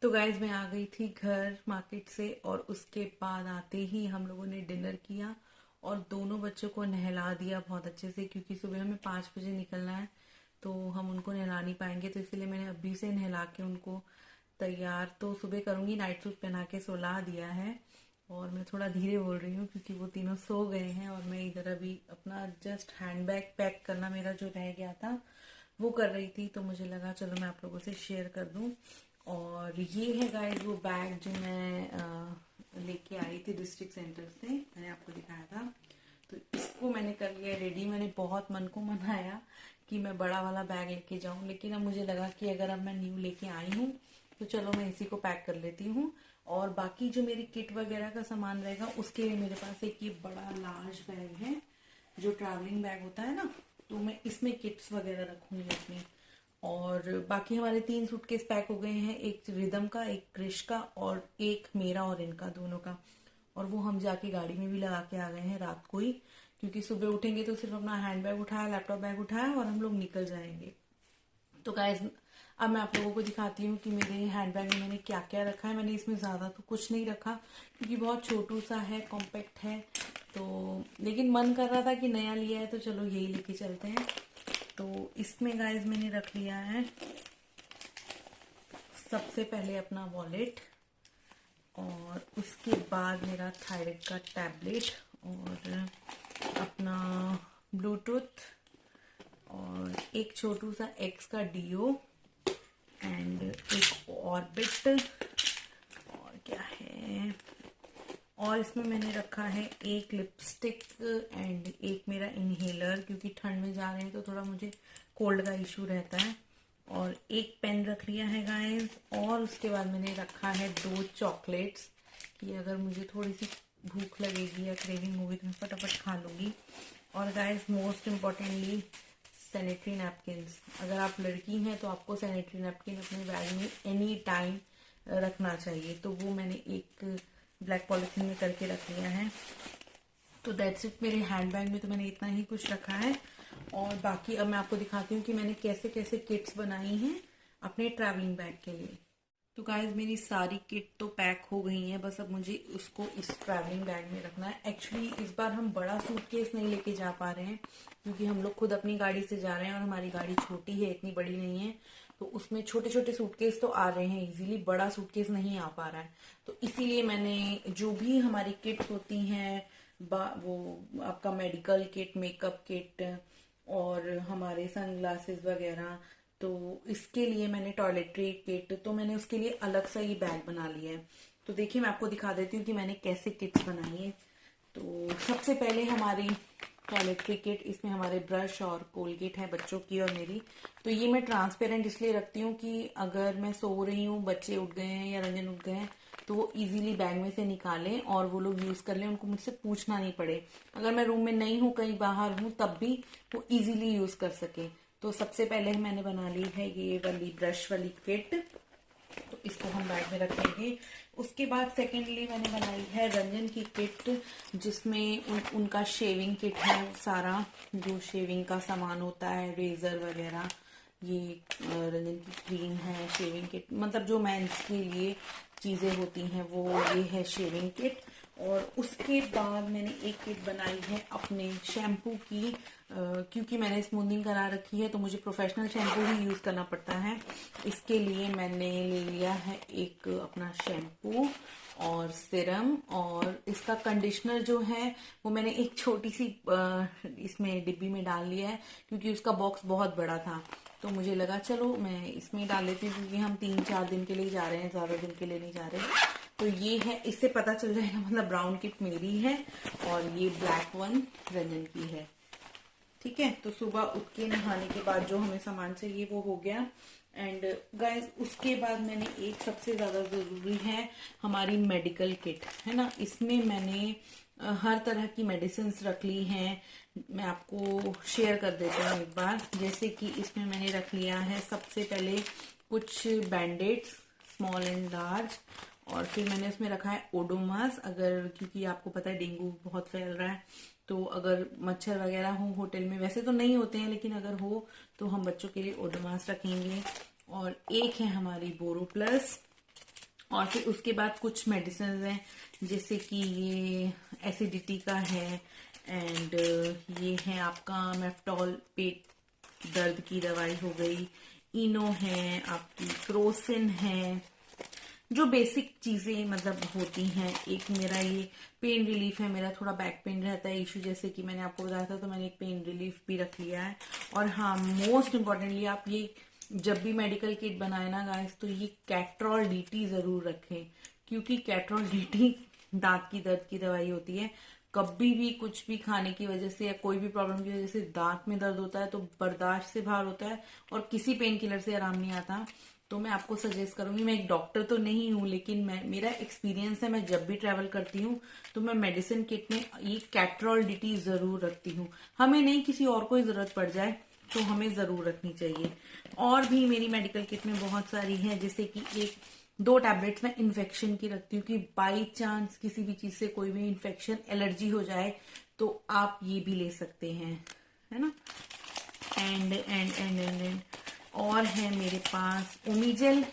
तो गाइज मैं आ गई थी घर मार्केट से और उसके बाद आते ही हम लोगों ने डिनर किया और दोनों बच्चों को नहला दिया बहुत अच्छे से, क्योंकि सुबह हमें 5 बजे निकलना है तो हम उनको नहला नहीं पाएंगे। तो इसलिए मैंने अभी से नहला के उनको तैयार तो सुबह करूंगी, नाइट सूट पहना के सुला दिया है। और मैं थोड़ा धीरे बोल रही हूँ क्योंकि वो तीनों सो गए हैं और मैं इधर अभी अपना जस्ट हैंडबैग पैक करना मेरा जो रह गया था वो कर रही थी। तो मुझे लगा चलो मैं आप लोगों से शेयर कर दूं। और ये है गाइस वो बैग जो मैं लेके आई थी डिस्ट्रिक्ट सेंटर से, मैंने आपको दिखाया था। तो इसको मैंने कर लिया रेडी। मैंने बहुत मन को मनाया कि मैं बड़ा वाला बैग लेके जाऊं, लेकिन अब मुझे लगा कि अगर अब मैं न्यू लेके आई हूँ तो चलो मैं इसी को पैक कर लेती हूँ। और बाकी जो मेरी किट वगैरह का सामान रहेगा उसके लिए मेरे पास एक ये बड़ा लार्ज बैग है जो ट्रैवलिंग बैग होता है ना, तो मैं इसमें किट्स वगैरह रखूंगी अपनी। और बाकी हमारे 3 सूटकेस पैक हो गए हैं, एक रिदम का, एक क्रिश का और एक मेरा और इनका दोनों का। और वो हम जाके गाड़ी में भी लगा के आ गए हैं रात को ही, क्योंकि सुबह उठेंगे तो सिर्फ अपना हैंड बैग उठाया, लैपटॉप बैग उठाया और हम लोग निकल जाएंगे। तो गाइस अब मैं आप लोगों को दिखाती हूँ कि मेरे हैंड बैग में मैंने क्या क्या रखा है। मैंने इसमें ज़्यादा तो कुछ नहीं रखा क्योंकि बहुत छोटू सा है, कॉम्पैक्ट है। तो लेकिन मन कर रहा था कि नया लिया है तो चलो यही लेके चलते हैं। तो इसमें गाइस मैंने रख लिया है सबसे पहले अपना वॉलेट, और उसके बाद मेरा थायराइड का टैबलेट और अपना ब्लूटूथ और एक छोटू सा एक्स का डीओ एंड एक ऑर्बिट और क्या है, और इसमें मैंने रखा है एक लिपस्टिक एंड एक मेरा इनहेलर, क्योंकि ठंड में जा रहे हैं तो थोड़ा मुझे कोल्ड का इशू रहता है। और एक पेन रख लिया है गाइस। और उसके बाद मैंने रखा है 2 चॉकलेट्स कि अगर मुझे थोड़ी सी भूख लगेगी या क्रेविंग होगी तो मैं फटाफट खा लूँगी। और guys most importantly sanitary napkins. अगर आप लड़की हैं तो आपको सैनिटरी नैपकिन अपने बैग में एनी टाइम रखना चाहिए। तो वो मैंने एक ब्लैक पॉलिथीन में करके रख लिया है। तो दैट्स इट। मेरे हैंड बैग में तो मैंने इतना ही कुछ रखा है। और बाकी अब मैं आपको दिखाती हूँ कि मैंने कैसे कैसे किट्स बनाई हैं अपने ट्रैवलिंग बैग के लिए। तो गाइज मेरी सारी किट तो पैक हो गई है, बस अब मुझे उसको इस ट्रैवलिंग बैग में रखना है। एक्चुअली इस बार हम बड़ा सूटकेस नहीं लेके जा पा रहे हैं क्योंकि हम लोग खुद अपनी गाड़ी से जा रहे हैं और हमारी गाड़ी छोटी है, इतनी बड़ी नहीं है। तो उसमें छोटे छोटे सूटकेस तो आ रहे हैं इजीली, बड़ा सूटकेस नहीं आ पा रहा है। तो इसीलिए मैंने जो भी हमारी किट्स होती हैं, वो आपका मेडिकल किट, मेकअप किट और हमारे सनग्लासेस वगैरह, तो इसके लिए मैंने टॉयलेटरी किट, तो मैंने उसके लिए अलग सा ये बैग बना लिया है। तो देखिए मैं आपको दिखा देती हूँ कि मैंने कैसे किट्स बनाई है। तो सबसे पहले हमारी टॉयलेटरी किट, इसमें हमारे ब्रश और कोलगेट है बच्चों की और मेरी। तो ये मैं ट्रांसपेरेंट इसलिए रखती हूँ कि अगर मैं सो रही हूँ, बच्चे उठ गए हैं या रंजन उठ गए हैं तो वो इजीली बैग में से निकालें और वो लोग यूज कर लें, उनको मुझसे पूछना नहीं पड़े। अगर मैं रूम में नहीं हूँ, कहीं बाहर हूँ, तब भी वो इजीली यूज कर सके। तो सबसे पहले मैंने बना ली है ये वाली ब्रश वाली किट, तो इसको हम बैग में रखेंगे। उसके बाद सेकेंडली मैंने बनाई है रंजन की किट, जिसमें उनका शेविंग किट है, सारा जो शेविंग का सामान होता है, रेजर वगैरह। ये रंजन की क्रीम है, शेविंग किट, मतलब जो मेंस के लिए चीजें होती हैं वो ये है शेविंग किट। और उसके बाद मैंने एक किट बनाई है अपने शैम्पू की, क्योंकि मैंने स्मूथनिंग करा रखी है तो मुझे प्रोफेशनल शैम्पू ही यूज करना पड़ता है। इसके लिए मैंने ले लिया है एक अपना शैम्पू और सिरम, और इसका कंडीशनर जो है वो मैंने एक छोटी सी इसमें डिब्बी में डाल लिया है क्योंकि उसका बॉक्स बहुत बड़ा था। तो मुझे लगा चलो मैं इसमें डाल लेती हूँ क्योंकि हम 3-4 दिन के लिए जा रहे हैं, ज्यादा दिन के लिए नहीं जा रहे। तो ये है, इससे पता चल जाएगा, मतलब ब्राउन किट मेरी है और ये ब्लैक वन रंजन की है। ठीक है, तो सुबह उठ के नहाने के बाद जो हमें सामान चाहिए वो हो गया। एंड गाइस उसके बाद मैंने एक सबसे ज्यादा जरूरी है हमारी मेडिकल किट, है ना। इसमें मैंने हर तरह की मेडिसिन रख ली हैं। मैं आपको शेयर कर देती हूँ एक बार। जैसे कि इसमें मैंने रख लिया है सबसे पहले कुछ बैंडेड्स, स्मॉल एंड लार्ज, और फिर मैंने उसमें रखा है ओडोमास, अगर, क्योंकि आपको पता है डेंगू बहुत फैल रहा है, तो अगर मच्छर वगैरह हो होटल में, वैसे तो नहीं होते हैं लेकिन अगर हो तो हम बच्चों के लिए ओडोमास रखेंगे। और एक है हमारी बोरो प्लस, और फिर उसके बाद कुछ मेडिसिन हैं, जैसे कि ये एसिडिटी का है, एंड ये है आपका मेफ्टॉल, पेट दर्द की दवाई हो गई, इनो है, आपकी क्रोसिन है, जो बेसिक चीजें मतलब होती हैं। एक मेरा ये पेन रिलीफ है, मेरा थोड़ा बैक पेन रहता है इशू, जैसे कि मैंने आपको बताया था, तो मैंने एक पेन रिलीफ भी रख लिया है। और हाँ, मोस्ट इम्पॉर्टेंटली आप ये जब भी मेडिकल किट बनाए ना गाइस, तो ये कैट्रॉल डीटी जरूर रखें, क्योंकि कैट्रॉल डीटी दांत की दर्द की दवाई होती है। कभी भी कुछ भी खाने की वजह से या कोई भी प्रॉब्लम की वजह से दांत में दर्द होता है तो बर्दाश्त से बाहर होता है और किसी पेन किलर से आराम नहीं आता। तो मैं आपको सजेस्ट करूंगी, मैं एक डॉक्टर तो नहीं हूं, लेकिन मेरा एक्सपीरियंस है, मैं जब भी ट्रैवल करती हूँ तो मैं मेडिसिन किट में ये कैट्रॉल डीटी जरूर रखती हूँ। हमें नहीं, किसी और को ही जरूरत पड़ जाए तो हमें जरूर रखनी चाहिए। और भी मेरी मेडिकल किट में बहुत सारी है, जैसे कि एक 2 टैबलेट्स मैं इन्फेक्शन की रखती हूँ कि बाई चांस किसी भी चीज से कोई भी इन्फेक्शन, एलर्जी हो जाए तो आप ये भी ले सकते हैं, है ना। एंड और है मेरे पास ओमीजेल,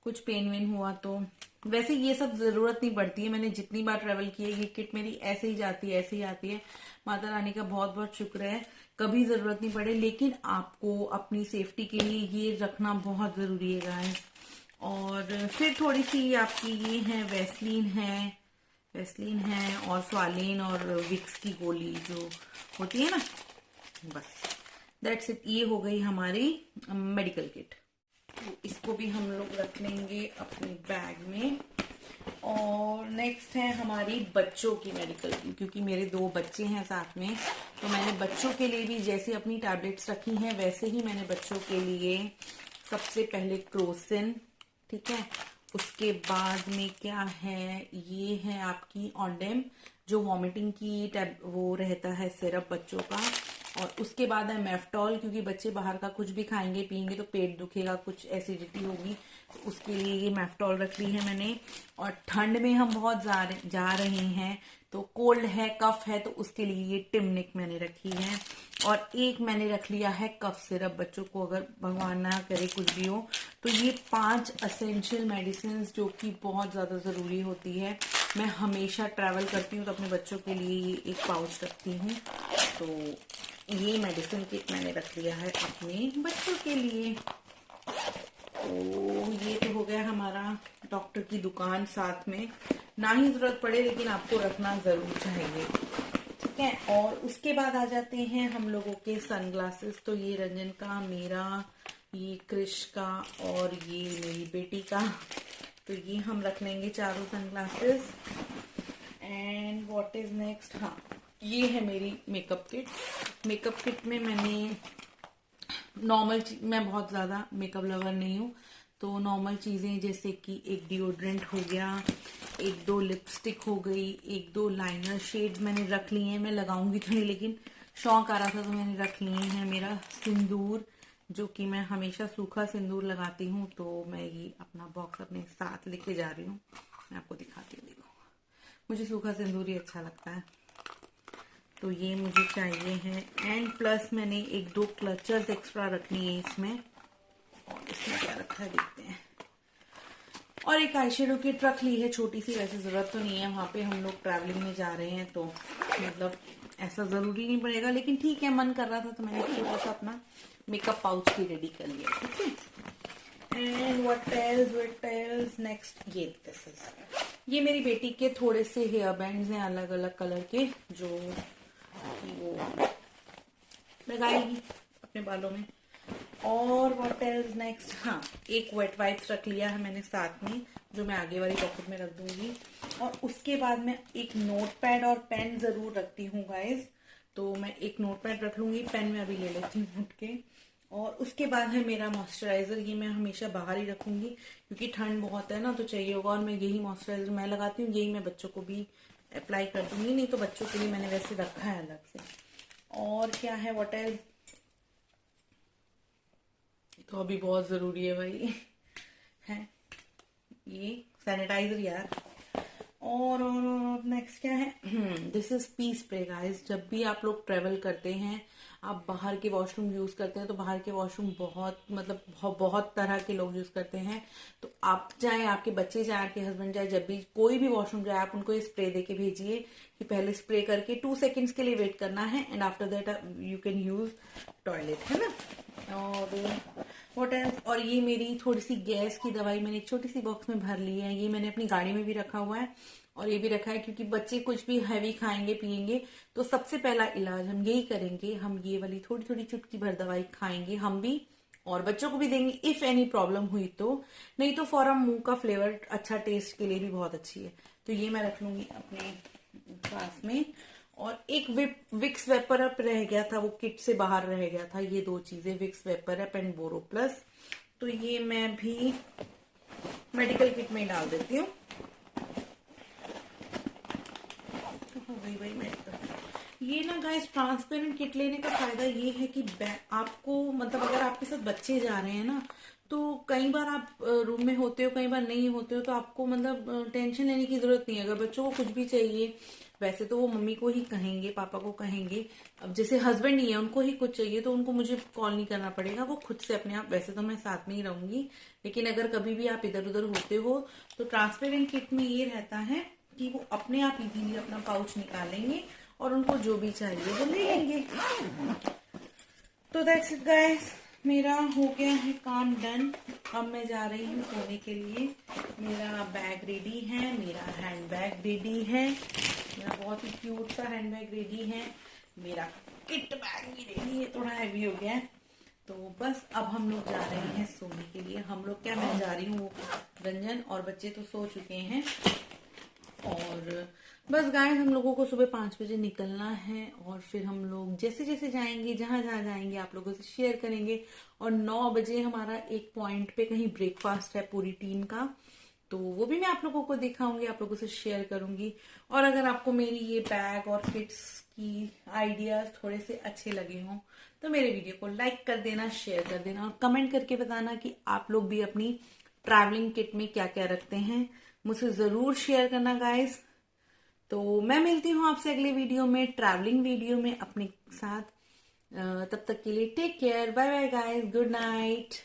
कुछ पेन वेन हुआ तो। वैसे ये सब जरूरत नहीं पड़ती है, मैंने जितनी बार ट्रेवल की है ये किट मेरी ऐसे ही जाती है, ऐसे ही आती है। माता रानी का बहुत बहुत शुक्र है, कभी जरूरत नहीं पड़े। लेकिन आपको अपनी सेफ्टी के लिए ये रखना बहुत जरूरी है गाइस। और फिर थोड़ी सी आपकी ये है वैसलीन है और स्वालिन और विक्स की गोली जो होती है ना, बस दैट्स इट। ये हो गई हमारी मेडिकल किट। तो इसको भी हम लोग रख लेंगे अपने बैग में। और नेक्स्ट है हमारी बच्चों की मेडिकल किट, क्योंकि मेरे 2 बच्चे हैं साथ में, तो मैंने बच्चों के लिए भी जैसे अपनी टैबलेट्स रखी हैं वैसे ही मैंने बच्चों के लिए सबसे पहले क्रोसिन, ठीक है। उसके बाद में क्या है, ये है आपकी ऑन्डेम, जो वॉमिटिंग की वो रहता है सिरप बच्चों का। और उसके बाद है मेफ्टॉल, क्योंकि बच्चे बाहर का कुछ भी खाएंगे पियेंगे तो पेट दुखेगा, कुछ एसिडिटी होगी, तो उसके लिए ये मेफ्टॉल रख ली है मैंने। और ठंड में हम बहुत जा रहे हैं, तो कोल्ड है, कफ है, तो उसके लिए ये टिमनिक मैंने रखी है। और एक मैंने रख लिया है कफ सिरप, बच्चों को अगर भगवान ना करे कुछ भी हो। तो ये 5 असेंशियल मेडिसिन जो कि बहुत ज्यादा जरूरी होती है। मैं हमेशा ट्रैवल करती हूँ तो अपने बच्चों के लिए ये एक पाउच रखती हूँ। तो ये मेडिसिन किट मैंने रख लिया है अपने बच्चों के लिए। तो ये तो हो गया हमारा डॉक्टर की दुकान साथ में, ना ही जरूरत पड़े लेकिन आपको रखना जरूर चाहिए, ठीक है। और उसके बाद आ जाते हैं हम लोगों के सनग्लासेस। तो ये रंजन का, मेरा, ये क्रिश का और ये मेरी बेटी का। तो ये हम रख लेंगे चारों sunglasses. And what is next, हाँ ये है मेरी मेकअप किट। मेकअप किट में मैंने नॉर्मल, मैं बहुत ज्यादा मेकअप लवर नहीं हूँ, तो नॉर्मल चीजें जैसे कि एक डिओड्रेंट हो गया, 1-2 लिपस्टिक हो गई, 1-2 लाइनर शेड्स मैंने रख लिए हैं। मैं लगाऊंगी तो नहीं, लेकिन शौक आ रहा था तो मैंने रख लिए हैं। मेरा सिंदूर, जो कि मैं हमेशा सूखा सिंदूर लगाती हूँ, तो मैं ये अपना बॉक्स अपने साथ लेके जा रही हूँ, मैं आपको दिखाती हूँ। देखो, मुझे सूखा सिंदूर ही अच्छा लगता है, तो ये मुझे चाहिए है। एंड प्लस मैंने 1-2 क्लचर्स एक्स्ट्रा रखनी है इसमें। और इसमें क्या रखा है देखते हैं। और एक आई शेडो किट रख ली है छोटी सी, वैसे जरूरत तो नहीं है, वहां पे हम लोग ट्रैवलिंग में जा रहे हैं तो मतलब ऐसा जरूरी नहीं पड़ेगा, लेकिन ठीक है, मन कर रहा था तो मैंने थोड़ा सा अपना मेकअप पाउच भी रेडी कर लिया, ठीक है। एंड व्हाट एल्स नेक्स्ट, ये मेरी बेटी के थोड़े से हेयर बैंड्स हैं अलग अलग कलर के, जो वो लगाएगी अपने बालों में। और व्हाट एल्स नेक्स्ट, हाँ एक वेट वाइप्स रख लिया है मैंने साथ में, जो मैं आगे वाली पॉकेट में रख दूंगी। और उसके बाद मैं एक नोटपैड और पेन जरूर रखती हूँ गाइस, तो मैं एक नोटपैड रख लूंगी, पेन में अभी ले लेती हूँ उठ के। और उसके बाद है मेरा मॉइस्चराइजर, ये मैं हमेशा बाहर ही रखूंगी क्योंकि ठंड बहुत है ना, तो चाहिए होगा। और मैं यही मॉइस्चराइजर मैं लगाती हूँ, यही मैं बच्चों को भी अप्लाई कर दूंगी, नहीं तो बच्चों के लिए मैंने वैसे रखा है अलग से। और क्या है व्हाट एल्स, तो अभी बहुत जरूरी है भाई है ये सैनिटाइजर यार। और नेक्स्ट क्या है, this is P spray guys. जब भी आप लोग ट्रेवल करते हैं, आप बाहर के वॉशरूम यूज करते हैं, तो बाहर के वॉशरूम बहुत मतलब बहुत तरह के लोग यूज करते हैं। तो आप चाहे, आपके बच्चे जाए, आपके हस्बैंड जाए, जब भी कोई भी वॉशरूम जाए, आप उनको ये स्प्रे दे के भेजिए कि पहले स्प्रे करके 2 सेकेंड्स के लिए वेट करना है and after that you can use toilet, है ना। और व्हाट एल्स, और ये मेरी थोड़ी सी गैस की दवाई मैंने एक छोटी सी बॉक्स में भर ली है। ये मैंने अपनी गाड़ी में भी रखा हुआ है और ये भी रखा है, क्योंकि बच्चे कुछ भी हैवी खाएंगे पिएंगे तो सबसे पहला इलाज हम यही करेंगे, हम ये वाली थोड़ी थोड़ी चुटकी भर दवाई खाएंगे हम भी और बच्चों को भी देंगे इफ एनी प्रॉब्लम हुई तो। नहीं तो फॉर मुंह का फ्लेवर अच्छा टेस्ट के लिए भी बहुत अच्छी है। तो ये मैं रख लूंगी अपने पास में। और एक विक्स वेपर अप रह गया था, वो किट से बाहर रह गया था। ये 2 चीजें, Vicks VapoRub and Boroplus, तो ये मैं भी मेडिकल किट में डाल देती हूँ। ये ना गाइस, ट्रांसपेरेंट किट लेने का फायदा ये है कि आपको मतलब अगर आपके साथ बच्चे जा रहे हैं ना, तो कई बार आप रूम में होते हो, कई बार नहीं होते हो, तो आपको मतलब टेंशन लेने की जरूरत नहीं है। अगर बच्चों को कुछ भी चाहिए, वैसे तो वो मम्मी को ही कहेंगे, पापा को कहेंगे। अब जैसे हस्बैंड ही है, उनको ही कुछ चाहिए तो उनको मुझे कॉल नहीं करना पड़ेगा, वो खुद से अपने आप, वैसे तो मैं साथ में ही रहूंगी, लेकिन अगर कभी भी आप इधर उधर होते हो तो ट्रांसपेरेंट किट में ये रहता है कि वो अपने आप इजीली अपना पाउच निकालेंगे और उनको जो भी चाहिए वो ले लेंगे। तो दैट्स इट गाइस, मेरा हो गया है काम डन। अब मैं जा रही हूँ सोने के लिए। मेरा बैग रेडी है, मेरा हैंड बैग रेडी है, मेरा बहुत ही क्यूट सा हैंड बैग रेडी है, मेरा किट बैग भी रेडी है, थोड़ा हैवी हो गया है। तो बस अब हम लोग जा रहे हैं सोने के लिए। हम लोग क्या, मैं जा रही हूँ, रंजन और बच्चे तो सो चुके हैं। और बस गाइस, हम लोगों को सुबह 5 बजे निकलना है और फिर हम लोग जैसे जैसे जाएंगे, जहां जहां जाएंगे आप लोगों से शेयर करेंगे। और 9 बजे हमारा एक पॉइंट पे कहीं ब्रेकफास्ट है पूरी टीम का, तो वो भी मैं आप लोगों को दिखाऊंगी, आप लोगों से शेयर करूंगी। और अगर आपको मेरी ये बैग और किट्स की आइडियाज थोड़े से अच्छे लगे हों तो मेरे वीडियो को लाइक कर देना, शेयर कर देना और कमेंट करके बताना कि आप लोग भी अपनी ट्रैवलिंग किट में क्या क्या रखते हैं। मुझसे जरूर शेयर करना गाइस। तो मैं मिलती हूँ आपसे अगले वीडियो में, ट्रैवलिंग वीडियो में अपने साथ। तब तक के लिए take care, bye bye guys, good night.